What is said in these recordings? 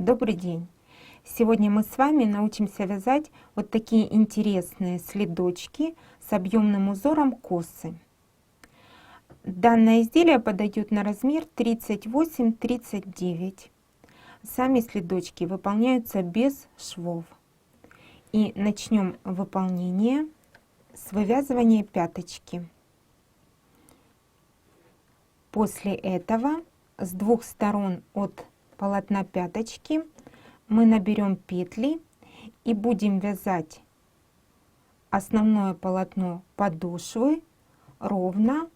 Добрый день! Сегодня мы с вами научимся вязать вот такие интересные следочки с объемным узором косы. Данное изделие подойдет на размер 38-39. Сами следочки выполняются без швов. И начнем выполнение с вывязывания пяточки. После этого с двух сторон от полотна пяточки мы наберем петли и будем вязать основное полотно подошвы ровно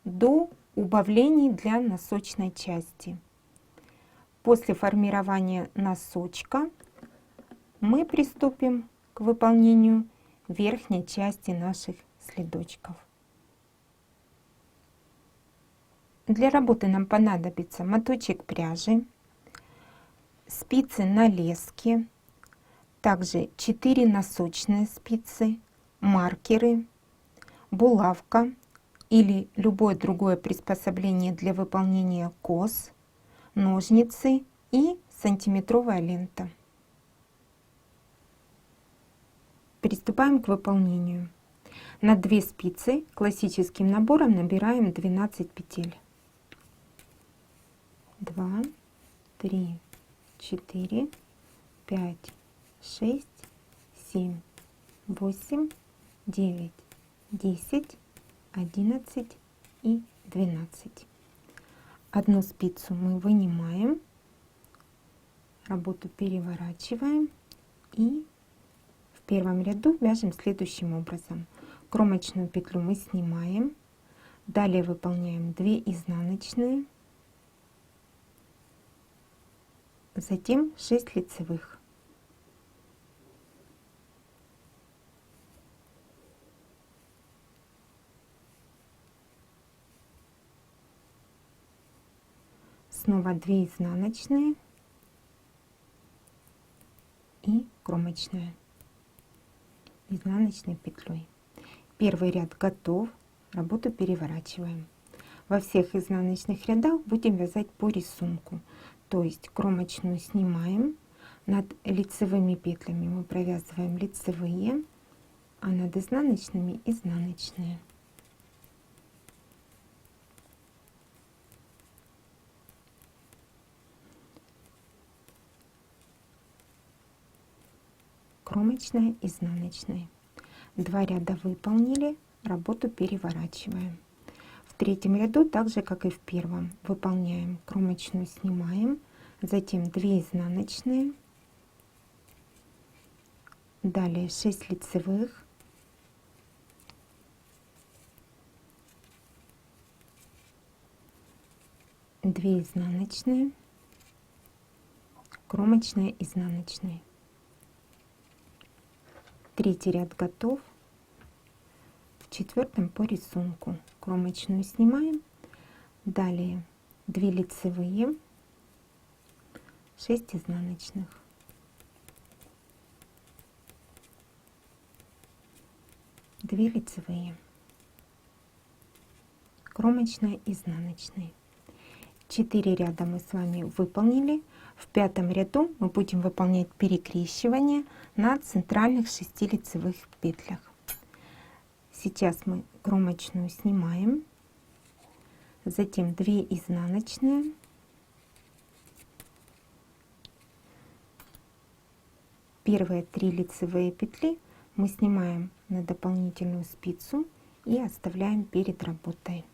до убавлений для носочной части. После формирования носочка мы приступим к выполнению верхней части наших следочков. Для работы нам понадобится моточек пряжи, спицы на леске, также 4 носочные спицы, маркеры, булавка или любое другое приспособление для выполнения кос, ножницы и сантиметровая лента. Приступаем к выполнению. На 2 спицы классическим набором набираем 12 петель. 2, 3, 4, 5, 6, 7, 8, 9, 10, 11 и 12. Одну спицу мы вынимаем, работу переворачиваем и в первом ряду вяжем следующим образом. Кромочную петлю мы снимаем, далее выполняем 2 изнаночные, затем 6 лицевых. Снова 2 изнаночные и кромочная изнаночной петлей. Первый ряд готов, работу переворачиваем. Во всех изнаночных рядах будем вязать по рисунку, то есть кромочную снимаем, над лицевыми петлями мы провязываем лицевые, а над изнаночными изнаночные. Кромочная, изнаночная. 2 ряда выполнили, работу переворачиваем. В третьем ряду, так же как и в первом, выполняем кромочную, снимаем, затем 2 изнаночные, далее 6 лицевых, две изнаночные, кромочная, изнаночная. Третий ряд готов. В четвертом по рисунку кромочную снимаем, далее 2 лицевые, 6 изнаночных, 2 лицевые, кромочная, изнаночная. 4 ряда мы с вами выполнили. В пятом ряду мы будем выполнять перекрещивание на центральных 6 лицевых петлях. Сейчас мы кромочную снимаем, затем 2 изнаночные, первые 3 лицевые петли мы снимаем на дополнительную спицу и оставляем перед работой.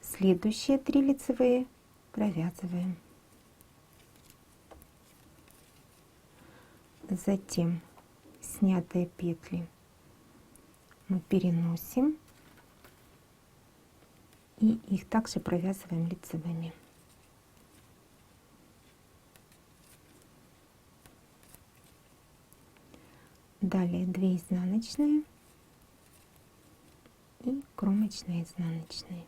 Следующие 3 лицевые провязываем. Затем снятые петли мы переносим и их также провязываем лицевыми. Далее 2 изнаночные и кромочная, изнаночная.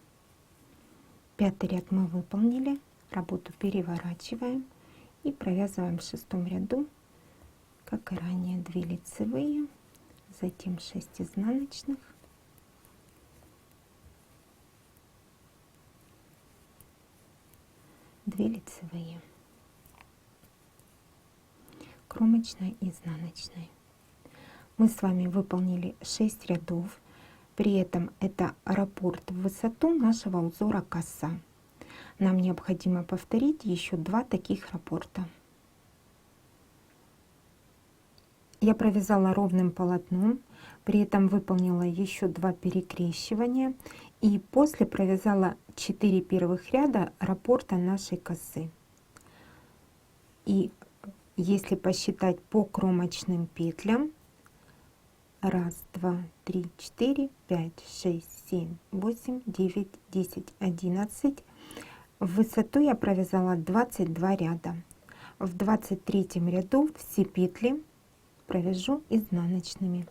Пятый ряд мы выполнили, работу переворачиваем и провязываем в 6-м ряду, как и ранее, 2 лицевые, затем 6 изнаночных, 2 лицевые. кромочная и изнаночная. Мы с вами выполнили 6 рядов. При этом это раппорт в высоту нашего узора коса. Нам необходимо повторить еще 2 таких раппорта. Я провязала ровным полотном, при этом выполнила еще 2 перекрещивания и после провязала 4 первых ряда раппорта нашей косы. И если посчитать по кромочным петлям: 1, 2, 3, 4, 5, 6, 7, 8, 9, 10, 11. В высоту я провязала 22 ряда. В 23 ряду все петли провяжу изнаночными.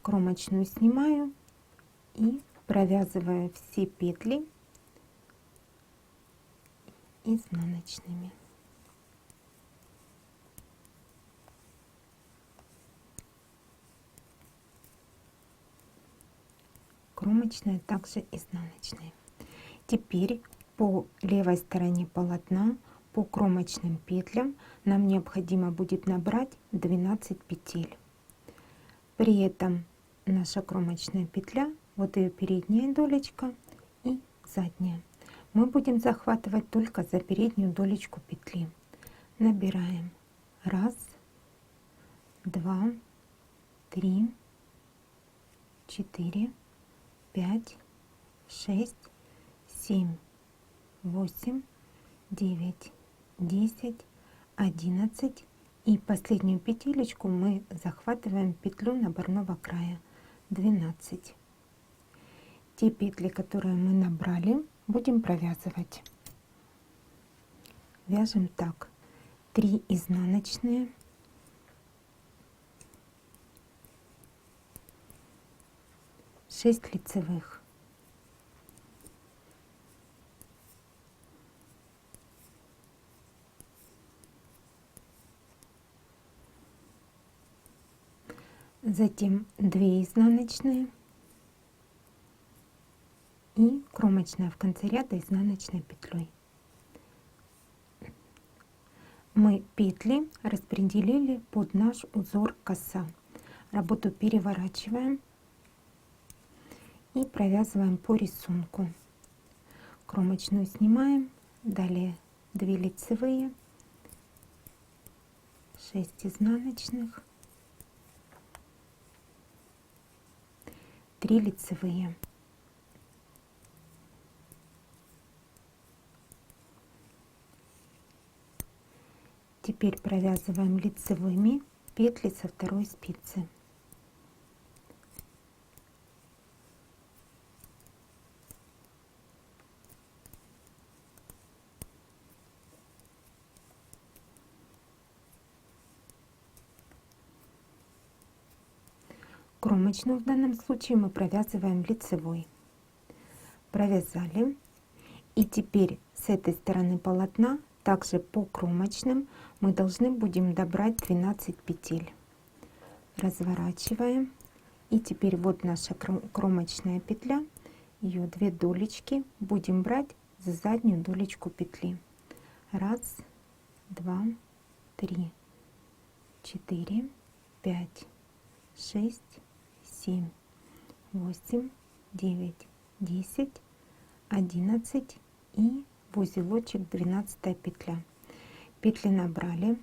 Кромочную снимаю и провязываю все петли изнаночными. Кромочная также изнаночная. Теперь по левой стороне полотна по кромочным петлям нам необходимо будет набрать 12 петель. При этом наша кромочная петля, вот ее передняя долечка и задняя, мы будем захватывать только за переднюю долечку петли. Набираем 1, 2, 3, 4, 5, 6, 7, 8, 9, 10, 11. И последнюю петелечку мы захватываем петлю наборного края 12. Те петли, которые мы набрали, будем провязывать. Вяжем так: 3 изнаночные, 6 лицевых, затем 2 изнаночные и кромочная в конце ряда изнаночной петлей. Мы петли распределили под наш узор коса. Работу переворачиваем и провязываем по рисунку. Кромочную снимаем, далее 2 лицевые, 6 изнаночных, 3 лицевые. Теперь провязываем лицевыми петли со второй спицы. Кромочную в данном случае мы провязываем лицевой. Провязали. И теперь с этой стороны полотна также по кромочным мы должны будем добрать 12 петель. Разворачиваем. И теперь вот наша кромочная петля, ее 2 долечки будем брать за заднюю долечку петли. 1, 2, 3, 4, 5, 6, 7, 8, 9, 10, 11 и в узелочек 12 петля. Петли набрали,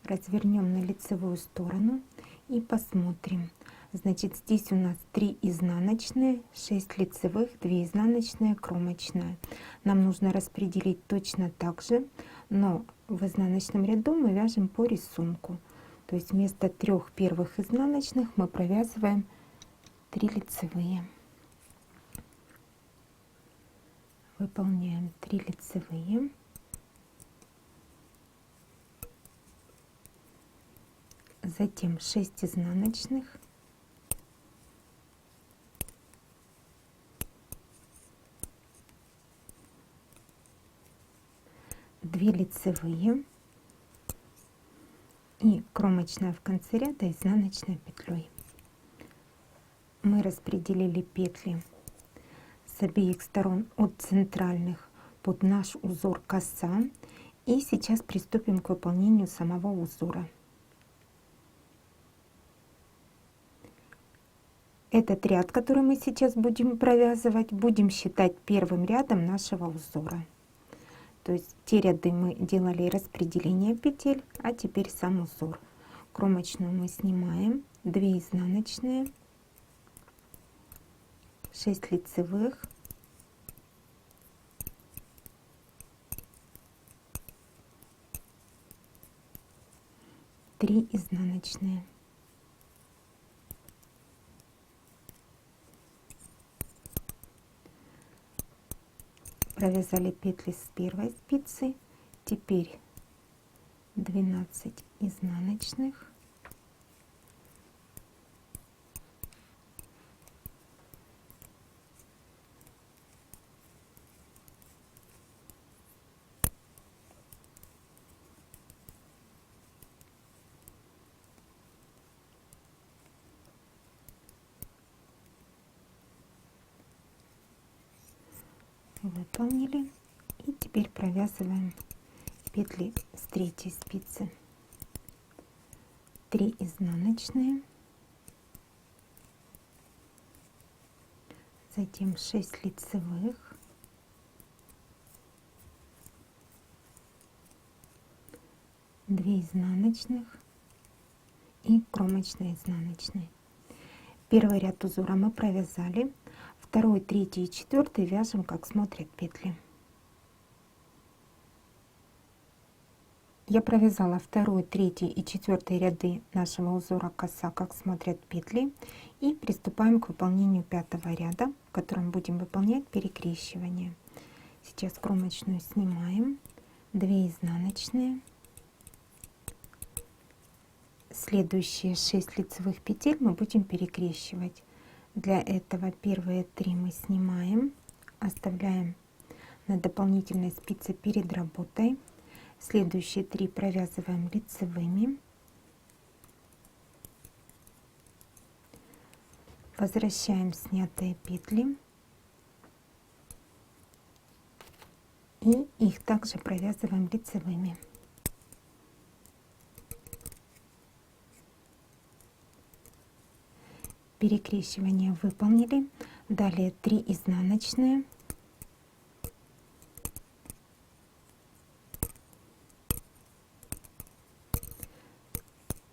развернем на лицевую сторону и посмотрим. Значит, здесь у нас 3 изнаночные, 6 лицевых, 2 изнаночные, кромочная. Нам нужно распределить точно так же, но в изнаночном ряду мы вяжем по рисунку. То есть вместо 3 первых изнаночных мы провязываем 3 лицевые. Выполняем 3 лицевые. Затем 6 изнаночных. Две лицевые и кромочная в конце ряда изнаночной петлей. Мы распределили петли с обеих сторон от центральных под наш узор коса. И сейчас приступим к выполнению самого узора. Этот ряд, который мы сейчас будем провязывать, будем считать первым рядом нашего узора. То есть те ряды мы делали распределение петель, а теперь сам узор. Кромочную мы снимаем, 2 изнаночные, 6 лицевых, 3 изнаночные. Провязали петли с первой спицы, теперь 12 изнаночных, выполнили, и теперь провязываем петли с третьей спицы, 3 изнаночные, затем 6 лицевых, 2 изнаночных и кромочная изнаночная. Первый ряд узора мы провязали, второй, третий и четвертый вяжем, как смотрят петли. Я провязала второй, третий и четвертый ряды нашего узора коса, как смотрят петли, и приступаем к выполнению пятого ряда, в котором будем выполнять перекрещивание. Сейчас кромочную снимаем, 2 изнаночные, следующие 6 лицевых петель мы будем перекрещивать. Для этого первые 3 мы снимаем, оставляем на дополнительной спице перед работой. Следующие 3 провязываем лицевыми. Возвращаем снятые петли. И их также провязываем лицевыми. Перекрещивание выполнили. Далее 3 изнаночные.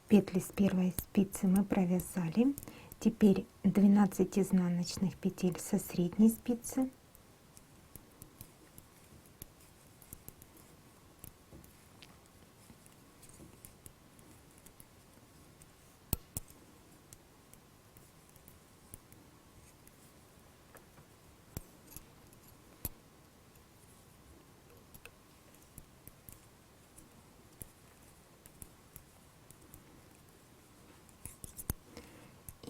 Петли с первой спицы мы провязали. Теперь 12 изнаночных петель со средней спицы.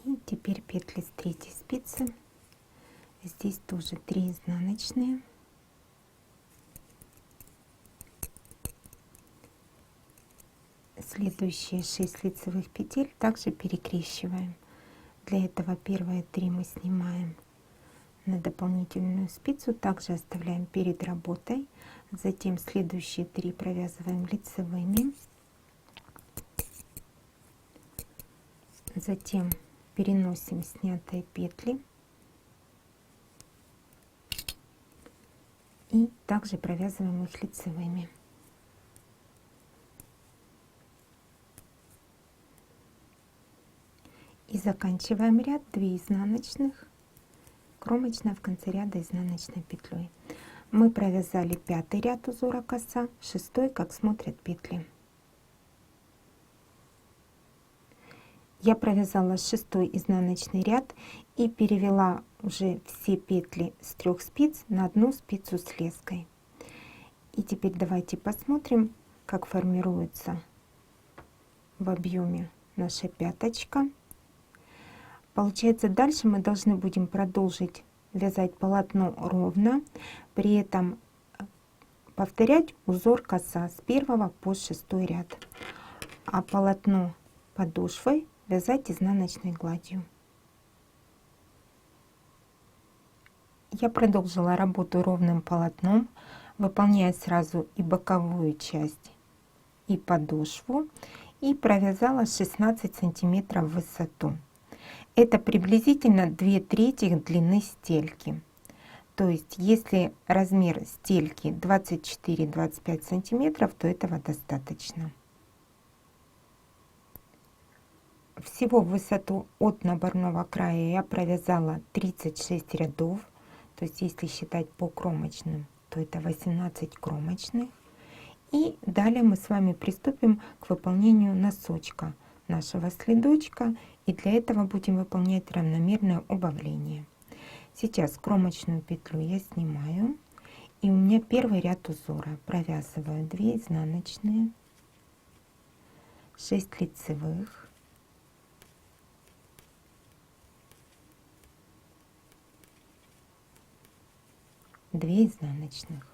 И теперь петли с третьей спицы. Здесь тоже 3 изнаночные. Следующие 6 лицевых петель также перекрещиваем. Для этого первые 3 мы снимаем на дополнительную спицу, также оставляем перед работой. Затем следующие 3 провязываем лицевыми. Затем переносим снятые петли и также провязываем их лицевыми. И заканчиваем ряд 2 изнаночных, кромочная в конце ряда изнаночной петлей. Мы провязали пятый ряд узора коса, шестой, как смотрят петли. Я провязала 6-й изнаночный ряд и перевела уже все петли с 3 спиц на одну спицу с леской. И теперь давайте посмотрим, как формируется в объеме наша пяточка. Получается, дальше мы должны будем продолжить вязать полотно ровно, при этом повторять узор коса с 1 по 6 ряд, а полотно подошвой вязать изнаночной гладью. Я продолжила работу ровным полотном, выполняя сразу и боковую часть, и подошву, и провязала 16 сантиметров в высоту. Это приблизительно 2/3 длины стельки. То есть, если размер стельки 24-25 сантиметров, то этого достаточно. Всего в высоту от наборного края я провязала 36 рядов. То есть, если считать по кромочным, то это 18 кромочных. И далее мы с вами приступим к выполнению носочка нашего следочка. И для этого будем выполнять равномерное убавление. Сейчас кромочную петлю я снимаю. И у меня первый ряд узора. Провязываю 2 изнаночные, 6 лицевых, 2 изнаночных.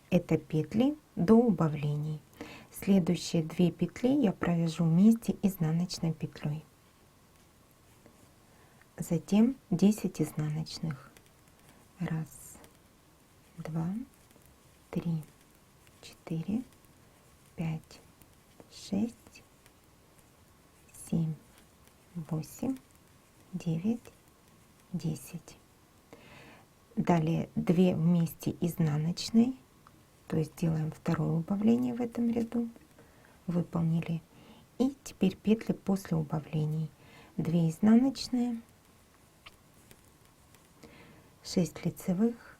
Это петли до убавлений. Следующие 2 петли я провяжу вместе изнаночной петлей. Затем 10 изнаночных. 1, 2, 3, 4, 5, 6, 7, 8, 9, 10. Далее 2 вместе изнаночной, то есть делаем второе убавление в этом ряду, выполнили. И теперь петли после убавлений. 2 изнаночные, 6 лицевых,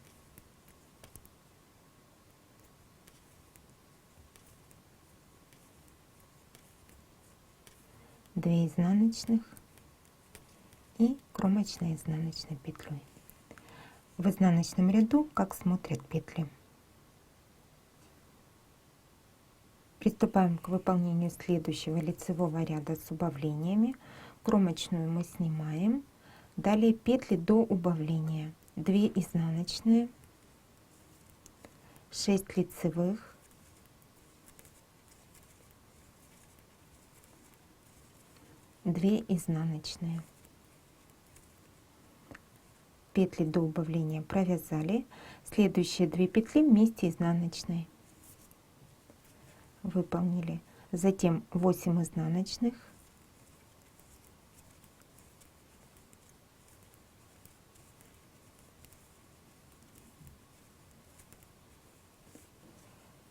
2 изнаночных и кромочная изнаночной петлей. В изнаночном ряду как смотрят петли. Приступаем к выполнению следующего лицевого ряда с убавлениями. Кромочную мы снимаем. Далее петли до убавления. 2 изнаночные, 6 лицевых, 2 изнаночные. Петли до убавления провязали. Следующие 2 петли вместе изнаночной выполнили. Затем 8 изнаночных,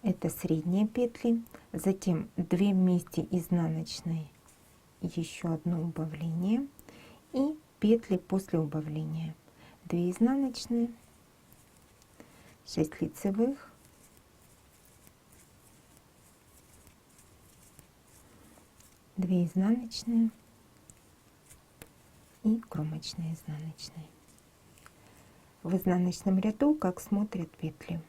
это средние петли, затем 2 вместе изнаночной, еще одно убавление и петли после убавления. 2 изнаночные, 6 лицевых, 2 изнаночные и кромочная изнаночная. В изнаночном ряду как смотрят петли.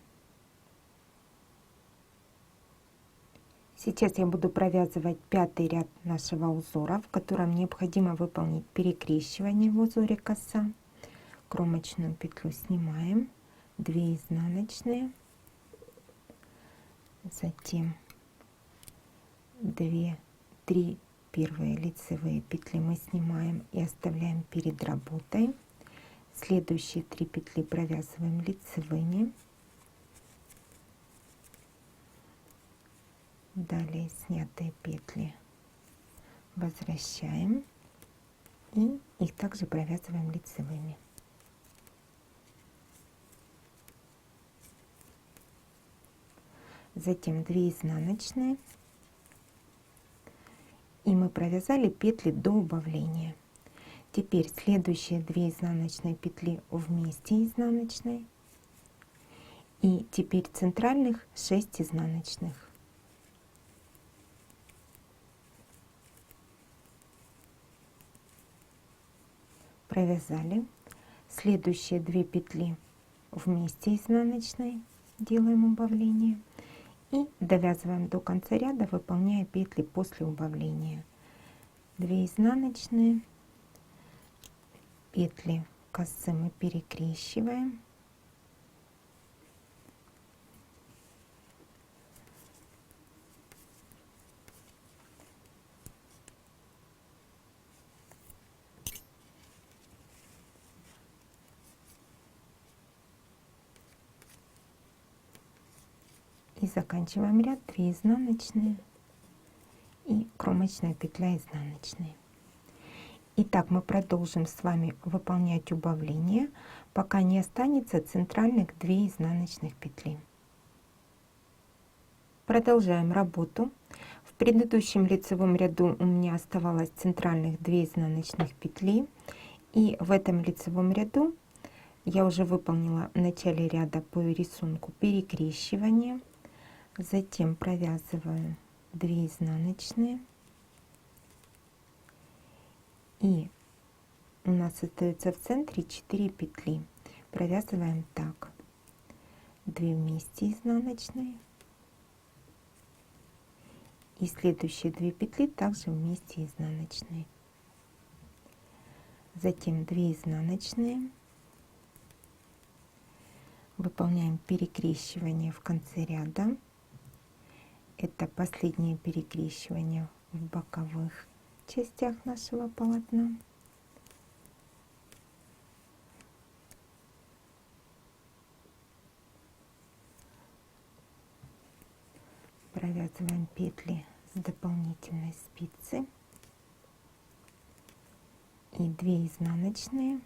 Сейчас я буду провязывать 5-й ряд нашего узора, в котором необходимо выполнить перекрещивание в узоре коса. Кромочную петлю снимаем, 2 изнаночные, затем 3 первые лицевые петли мы снимаем и оставляем перед работой. Следующие 3 петли провязываем лицевыми. Далее снятые петли возвращаем и их также провязываем лицевыми. Затем 2 изнаночные, и мы провязали петли до убавления. Теперь следующие 2 изнаночные петли вместе изнаночной, и теперь центральных 6 изнаночных. Провязали. Следующие 2 петли вместе изнаночной, делаем убавление и довязываем до конца ряда, выполняя петли после убавления. 2 изнаночные, петли косы мы перекрещиваем, и заканчиваем ряд. 2 изнаночные и кромочная петля изнаночной. Итак, мы продолжим с вами выполнять убавление, пока не останется центральных 2 изнаночных петли. Продолжаем работу. В предыдущем лицевом ряду у меня оставалось центральных 2 изнаночных петли, и в этом лицевом ряду я уже выполнила в начале ряда по рисунку перекрещивание, затем провязываю 2 изнаночные, и у нас остается в центре 4 петли. Провязываем так: 2 вместе изнаночные, и следующие 2 петли также вместе изнаночные, затем 2 изнаночные, выполняем перекрещивание в конце ряда. Это последнее перекрещивание в боковых частях нашего полотна. Провязываем петли с дополнительной спицы и 2 изнаночные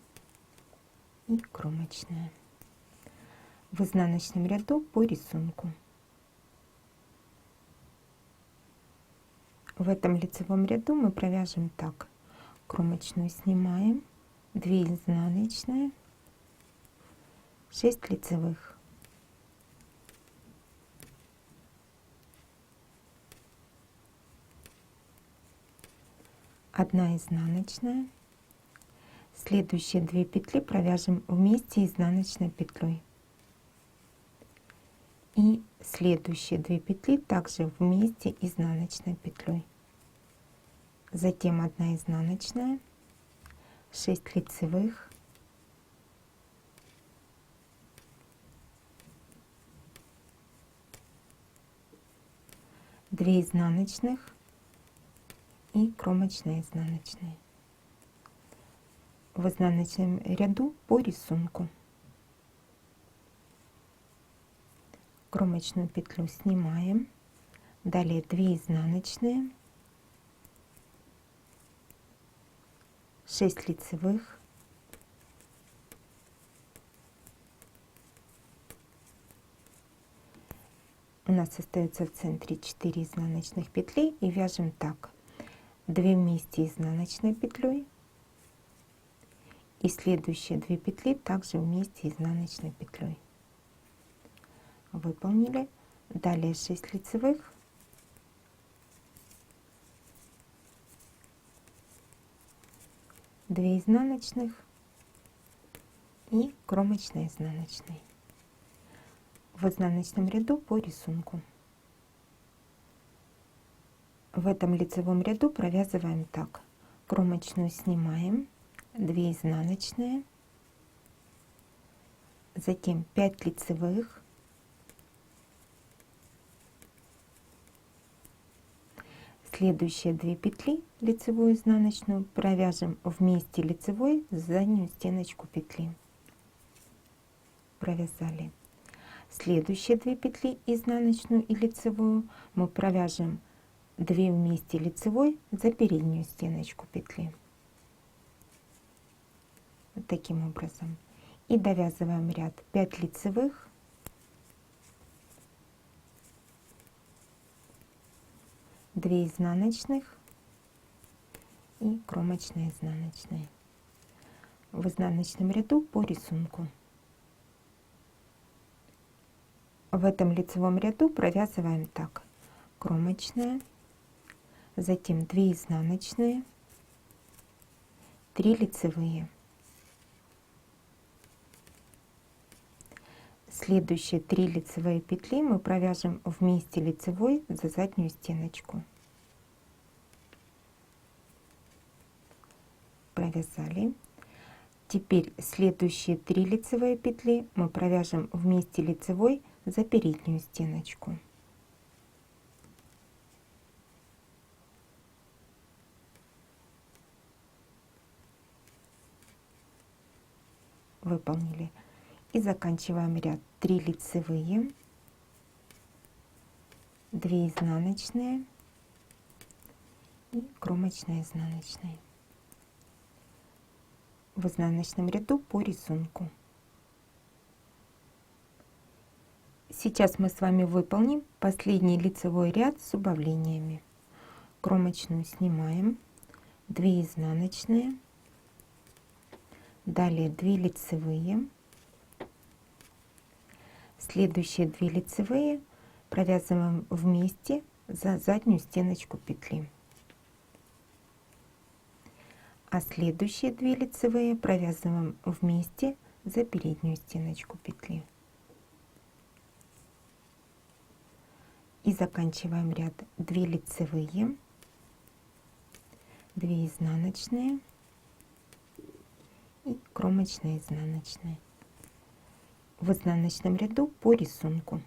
и кромочная в изнаночном ряду по рисунку. В этом лицевом ряду мы провяжем так: кромочную снимаем, 2 изнаночные, 6 лицевых, одна изнаночная, следующие 2 петли провяжем вместе изнаночной петлей, и следующие 2 петли также вместе изнаночной петлей, затем 1 изнаночная, 6 лицевых, две изнаночных и кромочная изнаночная в изнаночном ряду по рисунку. Кромочную петлю снимаем, далее 2 изнаночные, 6 лицевых, у нас остается в центре 4 изнаночных петли, и вяжем так: 2 вместе изнаночной петлей, и следующие 2 петли также вместе изнаночной петлей. Выполнили. Далее 6 лицевых, две изнаночных и кромочная изнаночная в изнаночном ряду по рисунку. В этом лицевом ряду провязываем так: кромочную снимаем, 2 изнаночные, затем 5 лицевых, следующие 2 петли лицевую изнаночную провяжем вместе лицевой в заднюю стеночку петли. Провязали. Следующие 2 петли изнаночную и лицевую мы провяжем 2 вместе лицевой за переднюю стеночку петли. Вот таким образом. И довязываем ряд 5 лицевых, 2 изнаночных и кромочная изнаночная в изнаночном ряду по рисунку. В этом лицевом ряду провязываем так: кромочная, затем 2 изнаночные, 3 лицевые, следующие 3 лицевые петли мы провяжем вместе лицевой за заднюю стеночку. Провязали. Теперь следующие 3 лицевые петли мы провяжем вместе лицевой за переднюю стеночку. Выполнили. И заканчиваем ряд: 3 лицевые, 2 изнаночные и кромочная изнаночная. в изнаночном ряду по рисунку. Сейчас мы с вами выполним последний лицевой ряд с убавлениями. Кромочную снимаем, 2 изнаночные, далее 2 лицевые, следующие 2 лицевые провязываем вместе за заднюю стеночку петли, а следующие 2 лицевые провязываем вместе за переднюю стеночку петли. И заканчиваем ряд 2 лицевые, 2 изнаночные и кромочная изнаночная в изнаночном ряду по рисунку.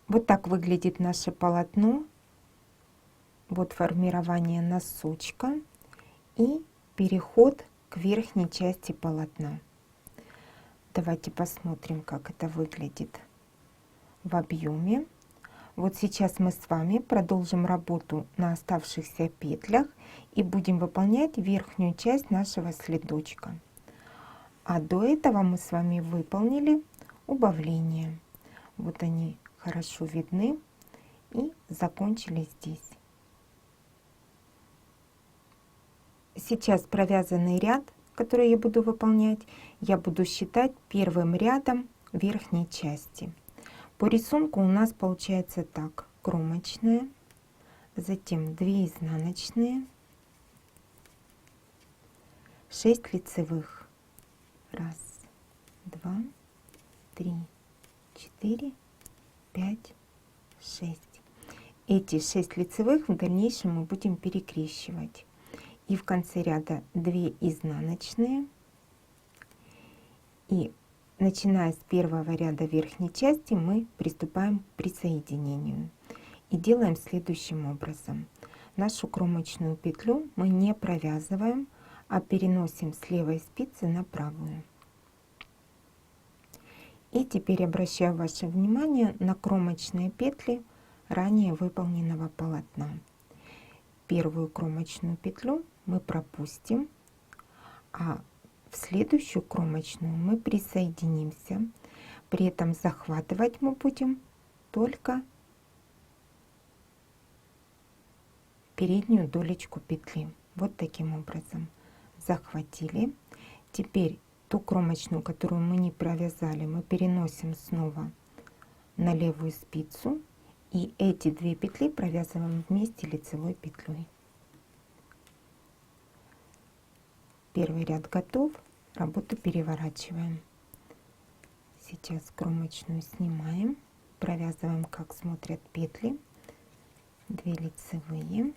Вот так выглядит наше полотно. Вот формирование носочка и переход к верхней части полотна. Давайте посмотрим, как это выглядит в объеме. Вот сейчас мы с вами продолжим работу на оставшихся петлях и будем выполнять верхнюю часть нашего следочка. А до этого мы с вами выполнили убавления. Вот они хорошо видны и закончили здесь. Сейчас провязанный ряд, который я буду выполнять, я буду считать первым рядом верхней части. По рисунку у нас получается так: кромочная, затем 2 изнаночные, 6 лицевых, 1, 2, 3, 4, 5, 6. Эти 6 лицевых в дальнейшем мы будем перекрещивать. И в конце ряда 2 изнаночные. И начиная с первого ряда верхней части мы приступаем к присоединению. И делаем следующим образом. Нашу кромочную петлю мы не провязываем, а переносим с левой спицы на правую. И теперь обращаю ваше внимание на кромочные петли ранее выполненного полотна. Первую кромочную петлю мы пропустим, а в следующую кромочную мы присоединимся. При этом захватывать мы будем только переднюю долечку петли. Вот таким образом захватили. Теперь ту кромочную, которую мы не провязали, мы переносим снова на левую спицу. И эти 2 петли провязываем вместе лицевой петлей. Первый ряд готов, работу переворачиваем. Сейчас кромочную снимаем, провязываем, как смотрят петли, 2 лицевые,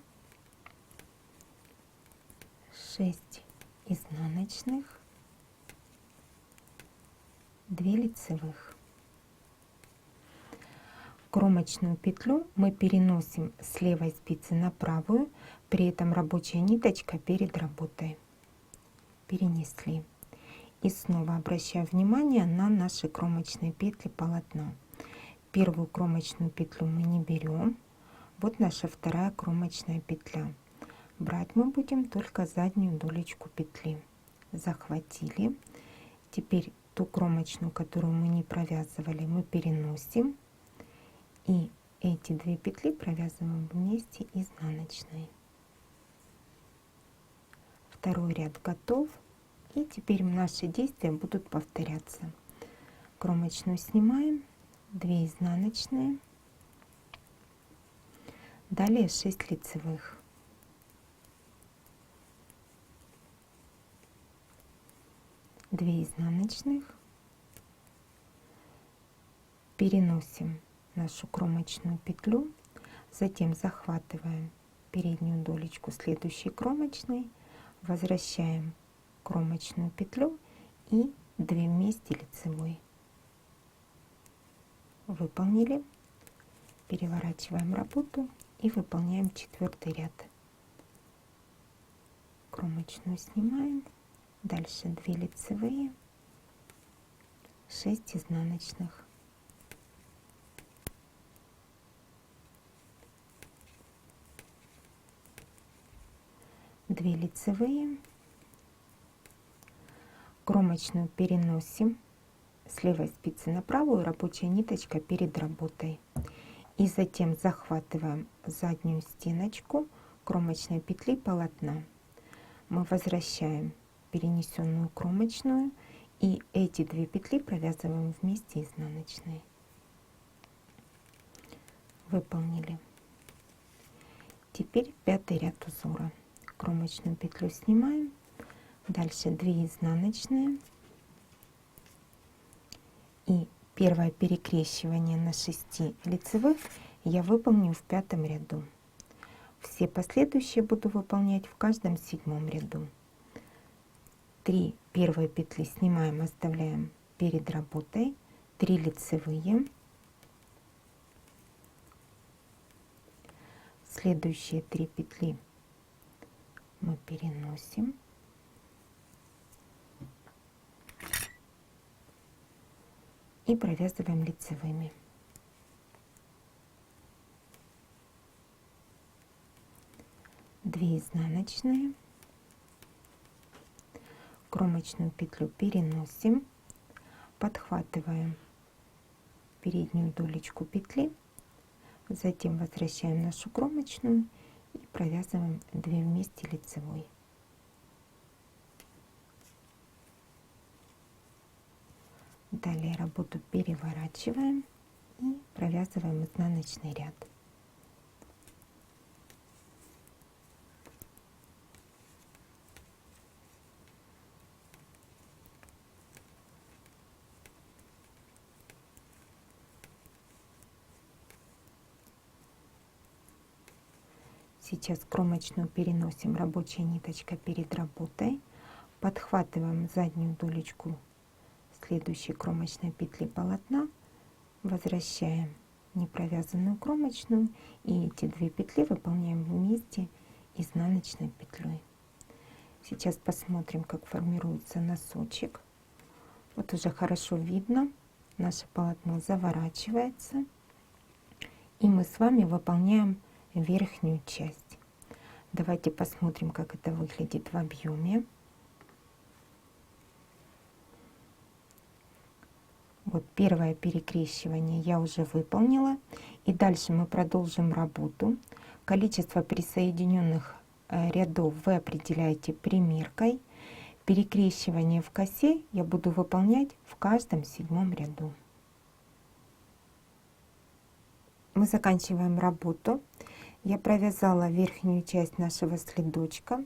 6 изнаночных, 2 лицевых. Кромочную петлю мы переносим с левой спицы на правую, при этом рабочая ниточка перед работой. Перенесли. И снова обращаю внимание на наши кромочные петли полотна. Первую кромочную петлю мы не берем. Вот наша вторая кромочная петля. Брать мы будем только заднюю долечку петли. Захватили. Теперь ту кромочную, которую мы не провязывали, мы переносим. И эти 2 петли провязываем вместе изнаночной. Второй ряд готов. И теперь наши действия будут повторяться. Кромочную снимаем, 2 изнаночные, далее 6 лицевых. Две изнаночных, переносим нашу кромочную петлю, затем захватываем переднюю долечку следующей кромочной, возвращаем кромочную петлю и 2 вместе лицевой. Выполнили, переворачиваем работу и выполняем 4-й ряд. Кромочную снимаем, дальше 2 лицевые, 6 изнаночных. 2 лицевые, кромочную переносим с левой спицы на правую, рабочая ниточка перед работой. И затем захватываем заднюю стеночку кромочной петли полотна. Мы возвращаем перенесенную кромочную, и эти 2 петли провязываем вместе изнаночной. Выполнили. Теперь 5-й ряд узора. Кромочную петлю снимаем, дальше 2 изнаночные, и первое перекрещивание на 6 лицевых я выполню в 5-м ряду. Все последующие буду выполнять в каждом 7-м ряду. 3 первые петли снимаем, оставляем перед работой, 3 лицевые, следующие 3 петли мы переносим, и провязываем лицевыми. Две изнаночные, кромочную петлю переносим, подхватываем переднюю долечку петли, затем возвращаем нашу кромочную и провязываем 2 вместе лицевой. Далее работу переворачиваем и провязываем изнаночный ряд. Сейчас кромочную переносим, рабочая ниточка перед работой, подхватываем заднюю долечку следующей кромочной петли полотна, возвращаем непровязанную кромочную, и эти 2 петли выполняем вместе изнаночной петлей. Сейчас посмотрим, как формируется носочек. Вот уже хорошо видно, наше полотно заворачивается, и мы с вами выполняем верхнюю часть. Давайте посмотрим, как это выглядит в объеме. Вот первое перекрещивание я уже выполнила, и дальше мы продолжим работу. Количество присоединенных рядов вы определяете примеркой. Перекрещивание в косе я буду выполнять в каждом 7-м ряду. Мы заканчиваем работу. Я провязала верхнюю часть нашего следочка.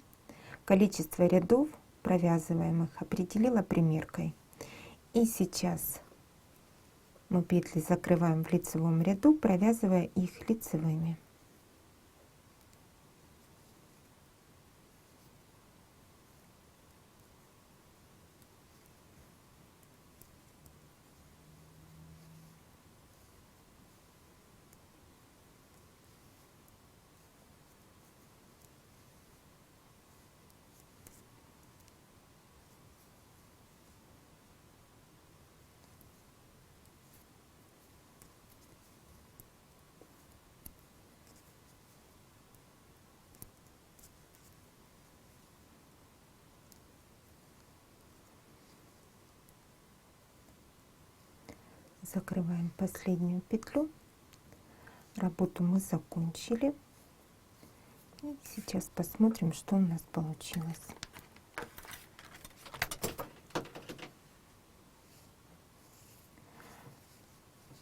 Количество рядов провязываемых определила примеркой. И сейчас мы петли закрываем в лицевом ряду, провязывая их лицевыми. Закрываем последнюю петлю. Работу мы закончили. И сейчас посмотрим, что у нас получилось.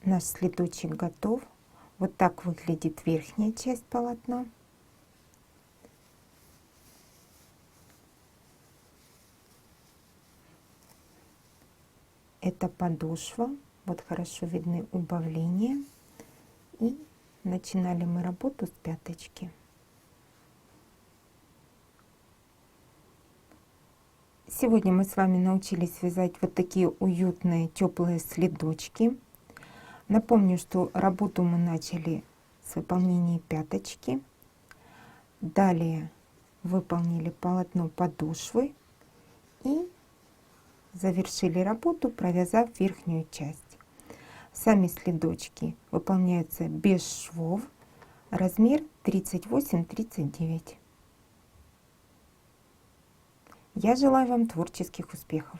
Наш следочек готов. Вот так выглядит верхняя часть полотна. Это подошва. Вот хорошо видны убавления. И начинали мы работу с пяточки. Сегодня мы с вами научились вязать вот такие уютные теплые следочки. Напомню, что работу мы начали с выполнения пяточки. Далее выполнили полотно подошвы и завершили работу, провязав верхнюю часть. Сами следочки выполняются без швов, размер 38-39. Я желаю вам творческих успехов!